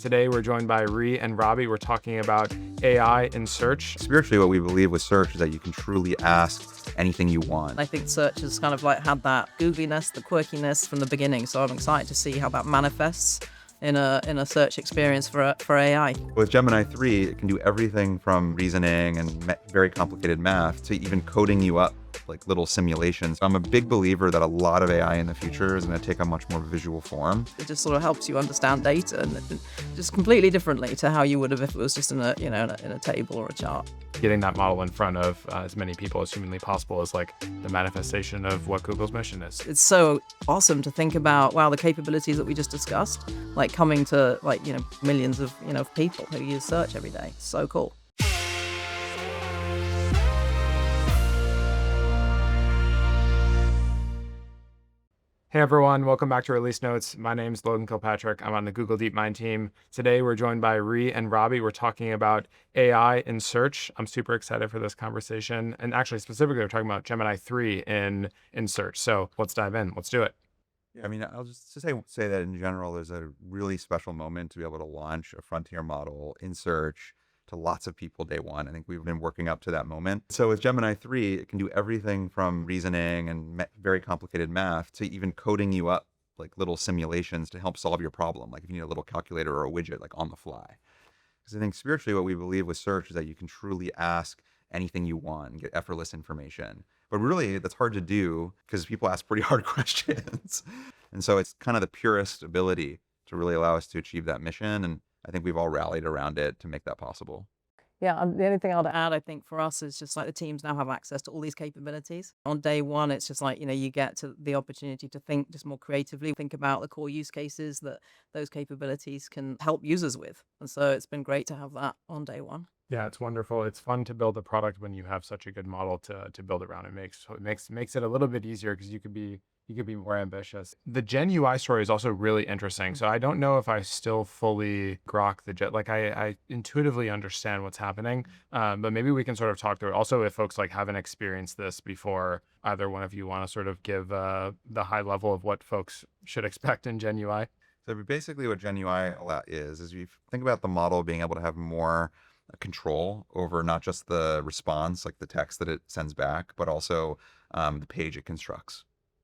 Today, we're joined by Rhi and Robby. We're talking about AI in search. Spiritually, what we believe with search is that you can truly ask anything you want. I think search has kind of like had that googliness, the quirkiness from the beginning. So I'm excited to see how that manifests in a search experience for AI. With Gemini 3, it can do everything from reasoning and very complicated math to even coding you up like little simulations. I'm a big believer that a lot of AI in the future is going to take a much more visual form. It just sort of helps you understand data and just completely differently to how you would have if it was just in a table or a chart. Getting that model in front of as many people as humanly possible is like the manifestation of what Google's mission is. It's so awesome to think about, wow, the capabilities that we just discussed, like coming to millions of people who use search every day. So cool. Hey everyone, welcome back to Release Notes. My name's Logan Kilpatrick. I'm on the Google DeepMind team. Today we're joined by Rhi and Robby. We're talking about AI in search. I'm super excited for this conversation. And actually, specifically, we're talking about Gemini 3 in search. So let's dive in. Let's do it. Yeah, I mean, I'll just say that in general, there's a really special moment to be able to launch a frontier model in search to lots of people day one. I think we've been working up to that moment. So with Gemini 3, it can do everything from reasoning and very complicated math to even coding you up like little simulations to help solve your problem. Like if you need a little calculator or a widget like on the fly. Because I think spiritually what we believe with search is that you can truly ask anything you want and get effortless information. But really that's hard to do because people ask pretty hard questions. And so it's kind of the purest ability to really allow us to achieve that mission. And I think we've all rallied around it to make that possible. Yeah, the only thing I'd add, I think, for us is just like the teams now have access to all these capabilities. On day one, it's just like, you get to the opportunity to think just more creatively, think about the core use cases that those capabilities can help users with. And so it's been great to have that on day one. Yeah, it's wonderful. It's fun to build a product when you have such a good model to build around. It makes it a little bit easier because you could be more ambitious. The Gen UI story is also really interesting. So I don't know if I still fully grok the Gen. Like I intuitively understand what's happening, but maybe we can sort of talk through it. Also, if folks like haven't experienced this before, either one of you want to sort of give the high level of what folks should expect in Gen UI. So basically what Gen UI is you think about the model being able to have more control over not just the response, like the text that it sends back, but also the page it constructs.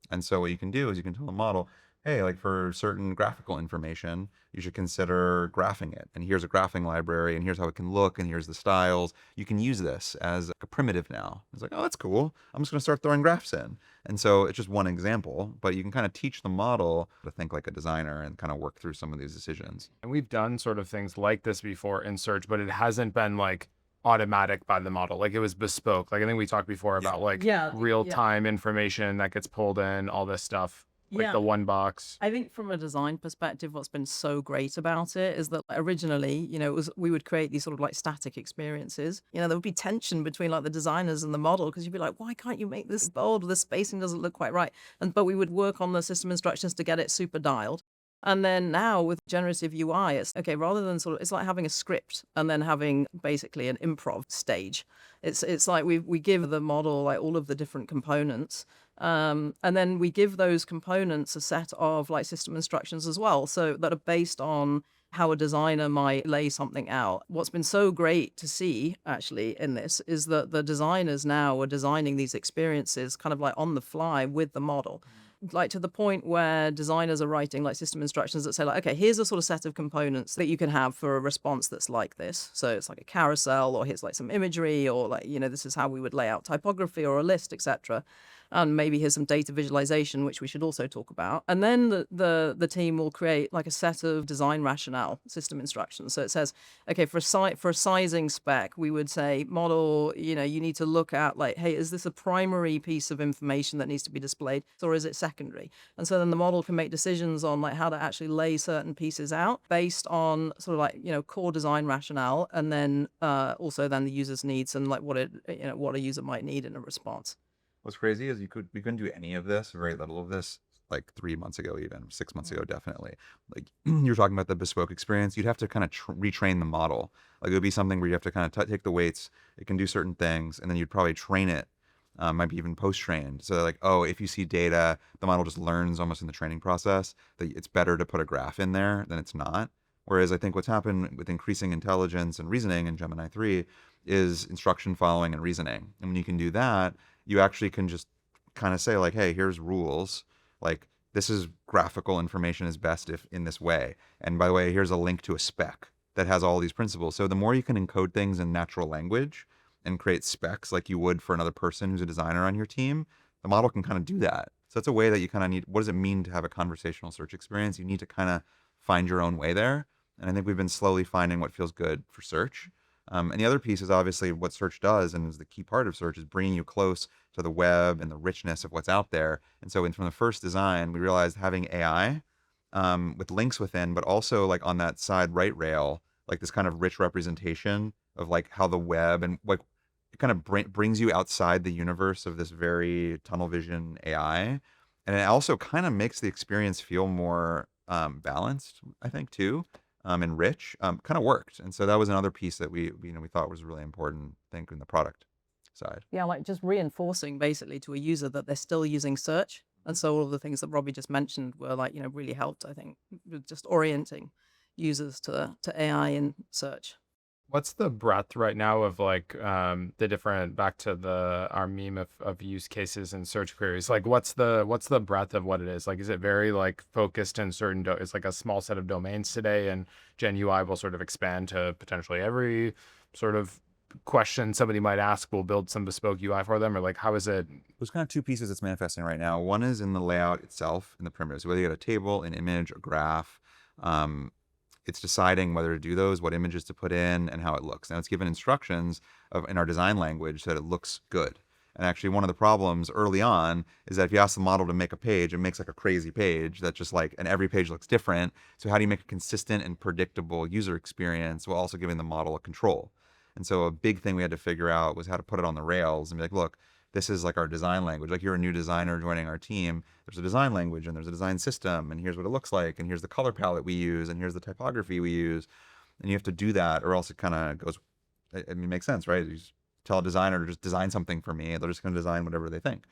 And so what you can do is you can tell the model, hey, like for certain graphical information, you should consider graphing it. And here's a graphing library, and here's how it can look, and here's the styles. You can use this as a primitive now. It's like, oh, that's cool. I'm just going to start throwing graphs in. And so it's just one example, but you can kind of teach the model to think like a designer and kind of work through some of these decisions. And we've done sort of things like this before in search, but it hasn't been like automatic by the model. Like it was bespoke. Like I think we talked before about real-time information that gets pulled in, all this stuff. Like the one box. I think from a design perspective, what's been so great about it is that originally, we would create these sort of like static experiences. There would be tension between like the designers and the model because you'd be like, why can't you make this bold? The spacing doesn't look quite right. But we would work on the system instructions to get it super dialed. And then now with generative UI, it's okay, rather than it's like having a script and then having basically an improv stage. It's like we give the model like all of the different components. And then we give those components a set of like system instructions as well. So that are based on how a designer might lay something out. What's been so great to see actually in this is that the designers now are designing these experiences kind of like on the fly with the model. Like to the point where designers are writing like system instructions that say like, okay, here's a sort of set of components that you can have for a response that's like this. So it's like a carousel, or here's like some imagery, or like, this is how we would lay out typography or a list, etc. And maybe here's some data visualization, which we should also talk about. And then the team will create like a set of design rationale system instructions. So it says, okay, for a sizing spec, we would say model, you need to look at like, hey, is this a primary piece of information that needs to be displayed, or is it secondary? And so then the model can make decisions on like how to actually lay certain pieces out based on sort of like, core design rationale, and then also then the user's needs and like what a user might need in a response. What's crazy is we couldn't do any of this, very little of this, like 3 months ago, even 6 months ago, definitely. Like you're talking about the bespoke experience, you'd have to kind of retrain the model. Like it would be something where you have to kind of take the weights, it can do certain things, and then you'd probably train it, might be even post-trained. So like, oh, if you see data, the model just learns almost in the training process that it's better to put a graph in there than it's not. Whereas I think what's happened with increasing intelligence and reasoning in Gemini 3 is instruction following and reasoning. And when you can do that, you actually can just kind of say like, hey, here's rules. Like this is graphical information is best if in this way. And by the way, here's a link to a spec that has all these principles. So the more you can encode things in natural language and create specs like you would for another person who's a designer on your team, the model can kind of do that. So that's a way that you kind of need, what does it mean to have a conversational search experience? You need to kind of find your own way there. And I think we've been slowly finding what feels good for search. And the other piece is obviously what search does, and is the key part of search, is bringing you close to the web and the richness of what's out there. And so from the first design, we realized having AI with links within, but also like on that side right rail, like this kind of rich representation of like how the web and like it kind of brings you outside the universe of this very tunnel vision AI. And it also kind of makes the experience feel more balanced, I think, too, and rich. Kind of worked. And so that was another piece that we thought was really important, I think, in the product side. Yeah, like just reinforcing basically to a user that they're still using search. And so all of the things that Robby just mentioned were like, really helped, I think, with just orienting users to AI in search. What's the breadth right now of like the different, back to our meme of use cases and search queries? Like what's the breadth of what it is? Like is it very like focused in certain it's like a small set of domains today, and Gen UI will sort of expand to potentially every sort of question somebody might ask, we'll build some bespoke UI for them? Or like how is it? There's kind of two pieces that's manifesting right now. One is in the layout itself, in the primitives, whether you get a table, an image, a graph. It's deciding whether to do those, what images to put in, and how it looks. Now it's given instructions in our design language so that it looks good. And actually one of the problems early on is that if you ask the model to make a page, it makes like a crazy page that's just like, and every page looks different. So how do you make a consistent and predictable user experience while also giving the model a control? And so a big thing we had to figure out was how to put it on the rails and be like, look, this is like our design language. Like you're a new designer joining our team. There's a design language and there's a design system, and here's what it looks like, and here's the color palette we use, and here's the typography we use. And you have to do that, or else it kind of goes. I mean, it makes sense, right? You just tell a designer to just design something for me. They're just going to design whatever they think.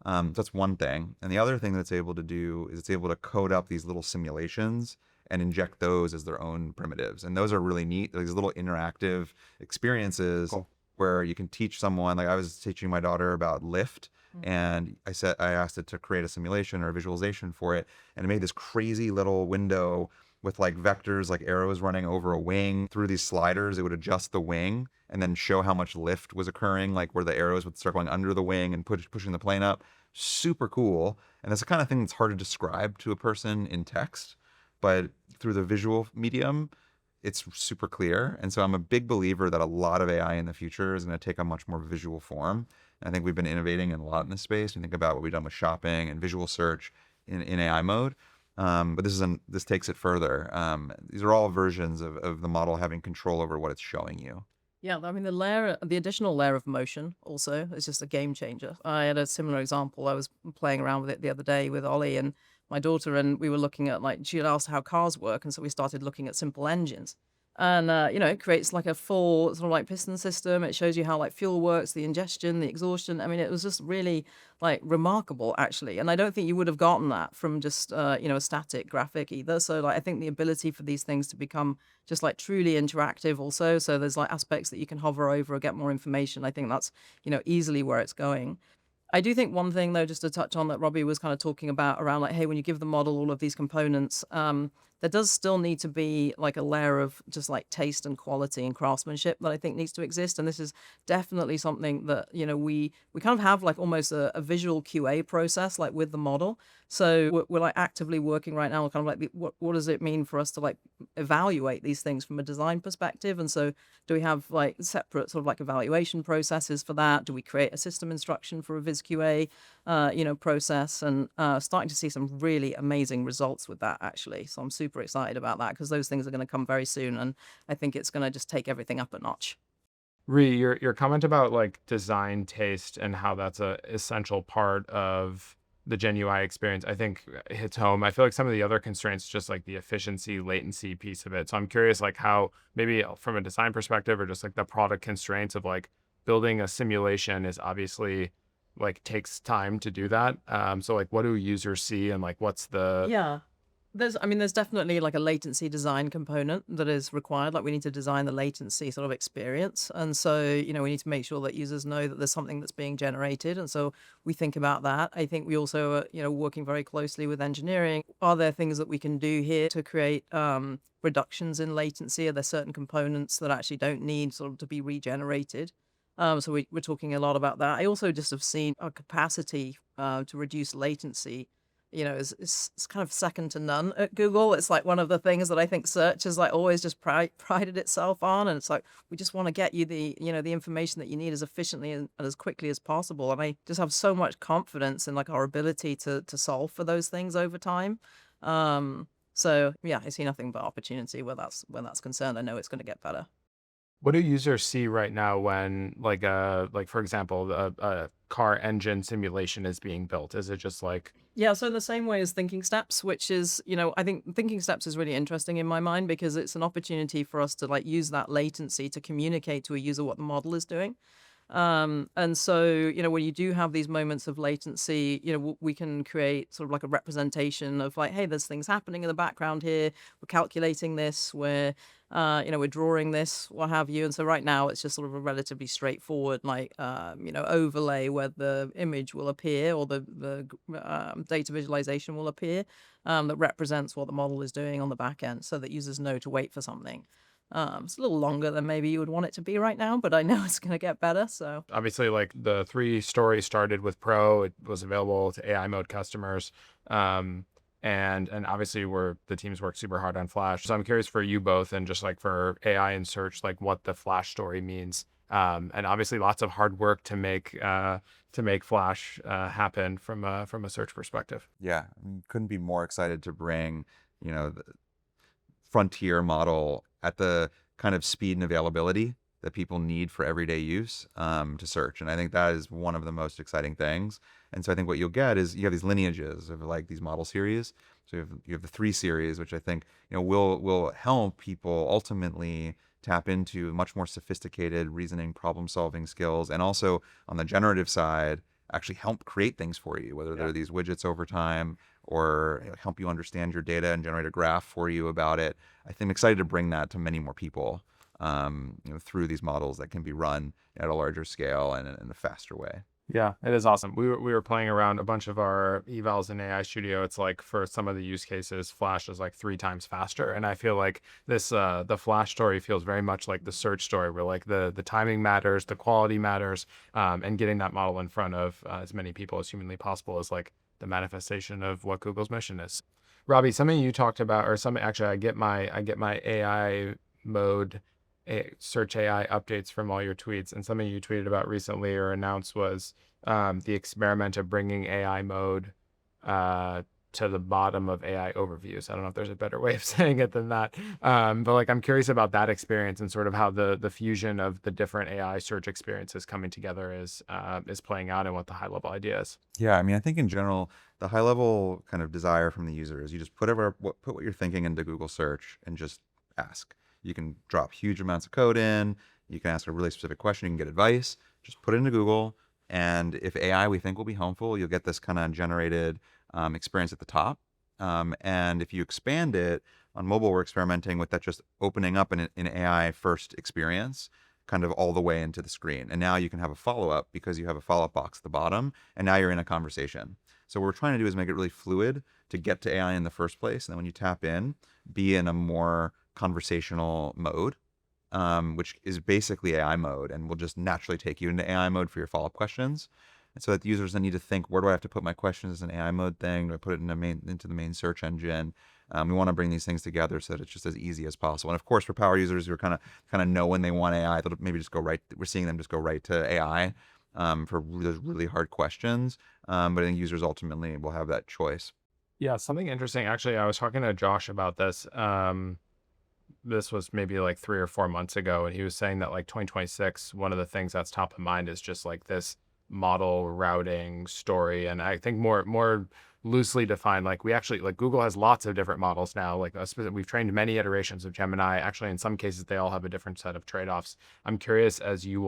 So that's one thing. And the other thing that it's able to do is it's able to code up these little simulations and inject those as their own primitives. And those are really neat. These little interactive experiences. Cool. Where you can teach someone, like I was teaching my daughter about lift, and I asked it to create a simulation or a visualization for it, and it made this crazy little window with like vectors, like arrows running over a wing. Through these sliders, it would adjust the wing and then show how much lift was occurring, like where the arrows would start going under the wing and pushing the plane up. Super cool. And that's the kind of thing that's hard to describe to a person in text, but through the visual medium, it's super clear. And so I'm a big believer that a lot of AI in the future is going to take a much more visual form. And I think we've been innovating a lot in this space. You think about what we've done with shopping and visual search in AI mode. But this takes it further. These are all versions of the model having control over what it's showing you. Yeah, I mean, the additional layer of motion also is just a game changer. I had a similar example. I was playing around with it the other day with Ollie and my daughter, and we were looking at, like, she had asked how cars work, and so we started looking at simple engines. And it creates like a full sort of like piston system. It shows you how like fuel works, the ingestion, the exhaustion. I mean, it was just really like remarkable, actually. And I don't think you would have gotten that from just a static graphic either. So like I think the ability for these things to become just like truly interactive also. So there's like aspects that you can hover over or get more information. I think that's easily where it's going. I do think one thing, though, just to touch on that Robby was kind of talking about around like, hey, when you give the model all of these components, there does still need to be like a layer of just like taste and quality and craftsmanship that I think needs to exist. And this is definitely something that, we kind of have like almost a visual QA process like with the model. So we're like actively working right now, kind of like what does it mean for us to like evaluate these things from a design perspective? And so do we have like separate sort of like evaluation processes for that? Do we create a system instruction for a Viz QA, process? And starting to see some really amazing results with that, actually. So I'm super excited about that because those things are going to come very soon. And I think it's going to just take everything up a notch. Rhi, your comment about like design taste and how that's a essential part of the Gen UI experience, I think hits home. I feel like some of the other constraints, just like the efficiency, latency piece of it. So I'm curious, like how maybe from a design perspective or just like the product constraints of like building a simulation is obviously like takes time to do that. So like what do users see and like what's the Yeah. There's definitely like a latency design component that is required. Like we need to design the latency sort of experience. And so, we need to make sure that users know that there's something that's being generated. And so we think about that. I think we also are, working very closely with engineering. Are there things that we can do here to create reductions in latency? Are there certain components that actually don't need sort of to be regenerated? So we're talking a lot about that. I also just have seen our capacity to reduce latency is kind of second to none at Google. It's like one of the things that I think search has like always just prided itself on. And it's like, we just want to get you the information that you need as efficiently and as quickly as possible. And I just have so much confidence in like our ability to solve for those things over time. So yeah, I see nothing but opportunity where that's concerned. I know it's going to get better. What do users see right now when like for example, a car engine simulation is being built? Is it just like Yeah, so the same way as thinking steps, which is, I think thinking steps is really interesting in my mind because it's an opportunity for us to like use that latency to communicate to a user what the model is doing. And so, when you do have these moments of latency, we can create sort of like a representation of like, hey, there's things happening in the background here. We're calculating this. We're drawing this, what have you. And so right now it's just sort of a relatively straightforward, like, overlay where the image will appear or the data visualization will appear that represents what the model is doing on the back end so that users know to wait for something. It's a little longer than maybe you would want it to be right now, but I know it's going to get better. So obviously like the 3 story started with Pro, it was available to AI mode customers. And obviously the teams work super hard on Flash. So I'm curious for you both and just like for AI and search, like what the Flash story means. And obviously lots of hard work to make Flash happen from a search perspective. Yeah, couldn't be more excited to bring, the frontier model at the kind of speed and availability that people need for everyday use to search. And I think that is one of the most exciting things. And so I think what you'll get is you have these lineages of like these model series. So you have the 3 series, which I think will help people ultimately tap into much more sophisticated reasoning, problem solving skills, and also on the generative side actually help create things for you, whether they're these widgets over time or help you understand your data and generate a graph for you about it. I think I'm excited to bring that to many more people through these models that can be run at a larger scale and in a faster way. Yeah, it is awesome. We were playing around a bunch of our evals in AI Studio. It's like for some of the use cases, Flash is like 3 times faster. And I feel like this the Flash story feels very much like the search story, where like the timing matters, the quality matters, and getting that model in front of as many people as humanly possible is like the manifestation of what Google's mission is. Robby, something you talked about, or something actually, I get my AI mode search AI updates from all your tweets, and something you tweeted about recently or announced was the experiment of bringing AI mode to the bottom of AI overviews. I don't know if there's a better way of saying it than that, but like I'm curious about that experience and sort of how the fusion of the different AI search experiences coming together is playing out and what the high level idea is. Yeah, I mean, I think in general, the high level kind of desire from the user is you just put what you're thinking into Google search and just ask. You can drop huge amounts of code in. You can ask a really specific question. You can get advice. Just put it into Google. And if AI we think will be helpful, you'll get this kind of generated experience at the top. And if you expand it on mobile, we're experimenting with that just opening up an AI first experience kind of all the way into the screen. And now you can have a follow-up because you have a follow-up box at the bottom. And now you're in a conversation. So what we're trying to do is make it really fluid to get to AI in the first place. And then when you tap in, be in a more conversational mode, which is basically AI mode, and will just naturally take you into AI mode for your follow-up questions. And so that the users then need to think, where do I have to put my questions as an AI mode thing? Do I put it into the main search engine? We want to bring these things together so that it's just as easy as possible. And of course, for power users who are kind of know when they want AI, they'll maybe just go right. We're seeing them just go right to AI for really hard questions. But I think users ultimately will have that choice. Yeah, something interesting. Actually, I was talking to Josh about this. This was maybe like 3 or 4 months ago, and he was saying that like 2026, one of the things that's top of mind is just like this model routing story. And I think more loosely defined, like we actually, like Google has lots of different models now. Like we've trained many iterations of Gemini. Actually, in some cases, they all have a different set of trade-offs. I'm curious, as you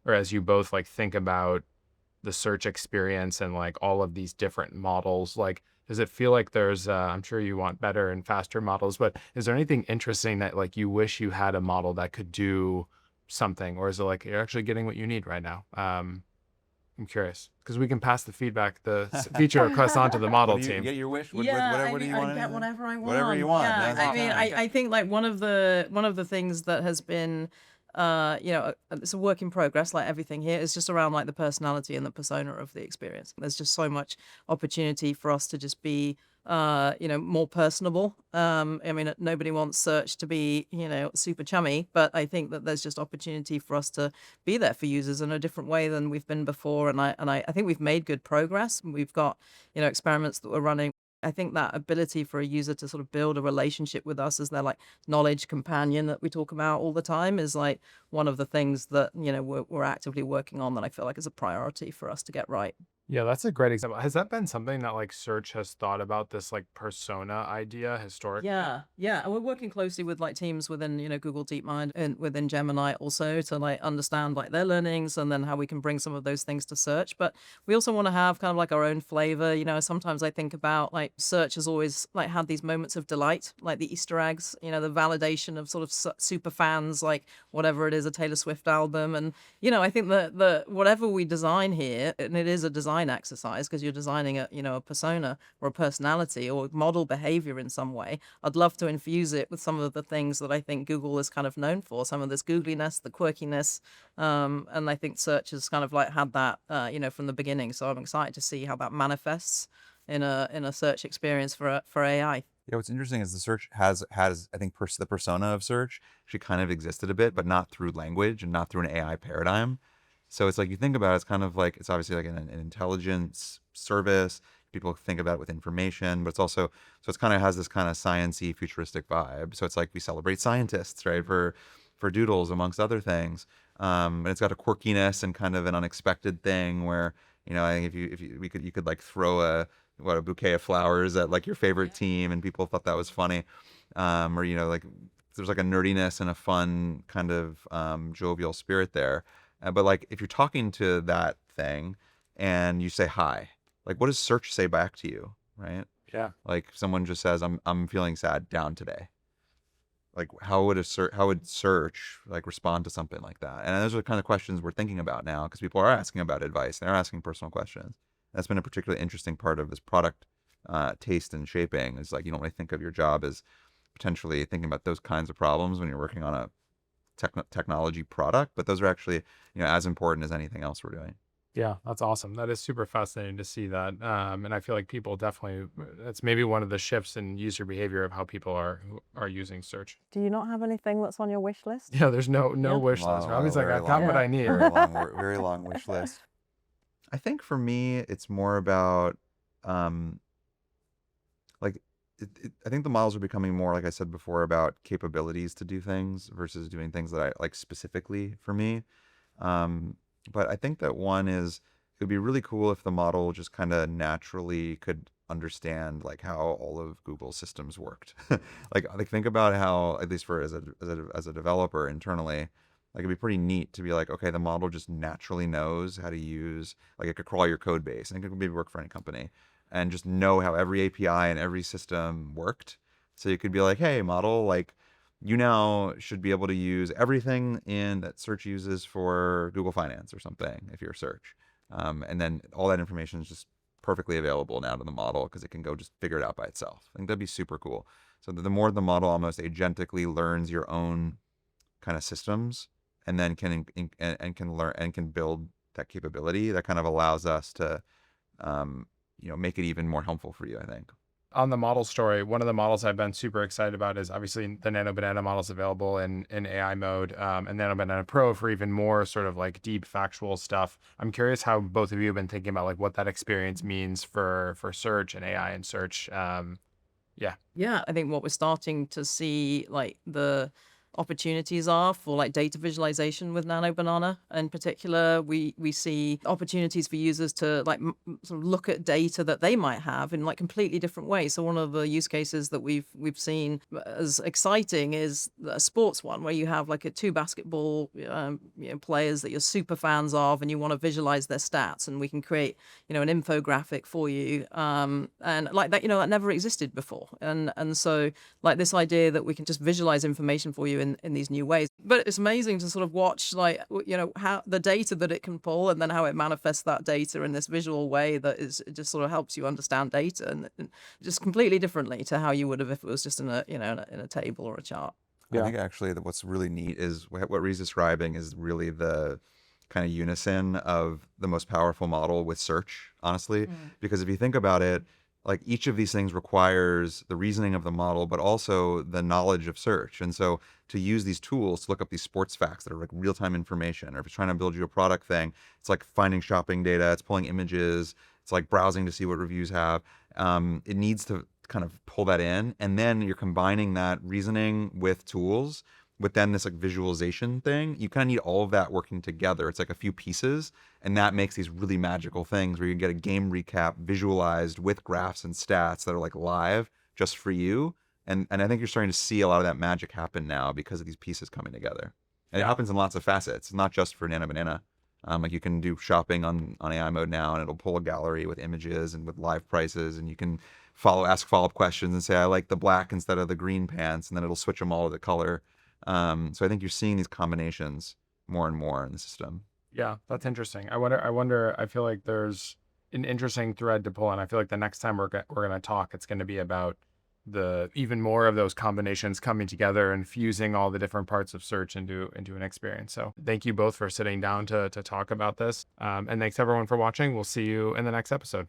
both like think about the search experience and like all of these different models, like does it feel like there's, I'm sure you want better and faster models, but is there anything interesting that like you wish you had a model that could do something, or is it like you're actually getting what you need right now? I'm curious because we can pass the feedback, the feature request onto the What model do you team. get your wish? Yeah, What do you I want? get whatever I want. Whatever you want. Yeah, That's I mean, okay. I think like one of the things that has been, it's a work in progress. Like everything here is just around like the personality and the persona of the experience. There's just so much opportunity for us to just be, more personable. I mean, nobody wants search to be, super chummy, but I think that there's just opportunity for us to be there for users in a different way than we've been before. And I think we've made good progress. We've got, experiments that we're running. I think that ability for a user to sort of build a relationship with us as their like knowledge companion that we talk about all the time is like one of the things that, we're actively working on that I feel like is a priority for us to get right. Yeah, that's a great example. Has that been something that like search has thought about, this like persona idea historically? Yeah. And we're working closely with like teams within, Google DeepMind and within Gemini also to like understand like their learnings and then how we can bring some of those things to search. But we also want to have kind of like our own flavor. Sometimes I think about like search has always like had these moments of delight, like the Easter eggs, the validation of sort of super fans, like whatever it is, a Taylor Swift album. And, I think that whatever we design here, and it is a design exercise because you're designing a persona or a personality or model behavior in some way. I'd love to infuse it with some of the things that I think Google is kind of known for, some of this googliness, the quirkiness, and I think search has kind of like had that, from the beginning. So I'm excited to see how that manifests in a search experience for AI. Yeah, what's interesting is the search has I think the persona of search actually kind of existed a bit, but not through language and not through an AI paradigm. So it's like you think about it, it's kind of like it's obviously like an intelligence service. People think about it with information, but it's also so it's kind of has this kind of sciencey futuristic vibe. So it's like we celebrate scientists, right? For doodles amongst other things. And it's got a quirkiness and kind of an unexpected thing where I think if you could like throw a bouquet of flowers at like your favorite team and people thought that was funny, or like there's like a nerdiness and a fun kind of jovial spirit there. But like if you're talking to that thing and you say hi, like what does search say back to you, right? Yeah. Like if someone just says I'm feeling sad, down today. Like how would search like respond to something like that? And those are the kind of questions we're thinking about now because people are asking about advice. They're asking personal questions. That's been a particularly interesting part of this product taste and shaping. Is like you don't really think of your job as potentially thinking about those kinds of problems when you're working on a technology product, but those are actually as important as anything else we're doing. Yeah, that's awesome. That is super fascinating to see that. And I feel like people definitely, that's maybe one of the shifts in user behavior of how people are using search. Do you not have anything that's on your wish list? Yeah, there's no Yeah. wish list. Wow, Robby's like, very I've got what long, I need. very long wish list. I think for me, it's more about like I think the models are becoming more, like I said before, about capabilities to do things versus doing things that I like specifically for me. But I think that one is it would be really cool if the model just kind of naturally could understand like how all of Google's systems worked. like think about how, at least for as a developer internally, like it'd be pretty neat to be like, okay, the model just naturally knows how to use, like it could crawl your code base, and it could maybe work for any company, and just know how every API and every system worked. So you could be like, hey, model, like you now should be able to use everything in that search uses for Google Finance or something if you're search. And then all that information is just perfectly available now to the model because it can go just figure it out by itself. I think that'd be super cool. So the more the model almost agentically learns your own kind of systems and then and can learn and can build that capability, that kind of allows us to make it even more helpful for you, I think. On the model story, one of the models I've been super excited about is obviously the Nano Banana models available in AI mode, and Nano Banana Pro for even more sort of like deep factual stuff. I'm curious how both of you have been thinking about like what that experience means for search and AI and search. Yeah. Yeah, I think what we're starting to see, like opportunities are for like data visualization with Nano Banana. In particular, we see opportunities for users to like sort of look at data that they might have in like completely different ways. So one of the use cases that we've seen as exciting is a sports one where you have like two basketball players that you're super fans of, and you want to visualize their stats, and we can create an infographic for you, and like that that never existed before, and so like this idea that we can just visualize information for you in these new ways. But it's amazing to sort of watch like how the data that it can pull, and then how it manifests that data in this visual way that is it just sort of helps you understand data, and just completely differently to how you would have if it was just in a in a table or a chart. I think actually that what's really neat is what Rhee's describing is really the kind of unison of the most powerful model with search, honestly. Because if you think about it, like each of these things requires the reasoning of the model, but also the knowledge of search. And so to use these tools to look up these sports facts that are like real-time information, or if it's trying to build you a product thing, it's like finding shopping data, it's pulling images, it's like browsing to see what reviews have. It needs to kind of pull that in, and then you're combining that reasoning with tools, with then this like visualization thing. You kind of need all of that working together. It's like a few pieces, and that makes these really magical things where you get a game recap visualized with graphs and stats that are like live just for you. And I think you're starting to see a lot of that magic happen now because of these pieces coming together. And it happens in lots of facets, not just for Nano Banana. Like you can do shopping on AI mode now, and it'll pull a gallery with images and with live prices, and you can ask follow-up questions and say, I like the black instead of the green pants, and then it'll switch them all to the color. So I think you're seeing these combinations more and more in the system. Yeah, that's interesting. I wonder, I feel like there's an interesting thread to pull, and I feel like the next time we're going to talk, it's going to be about the even more of those combinations coming together and fusing all the different parts of search into an experience. So thank you both for sitting down to talk about this. And thanks everyone for watching. We'll see you in the next episode.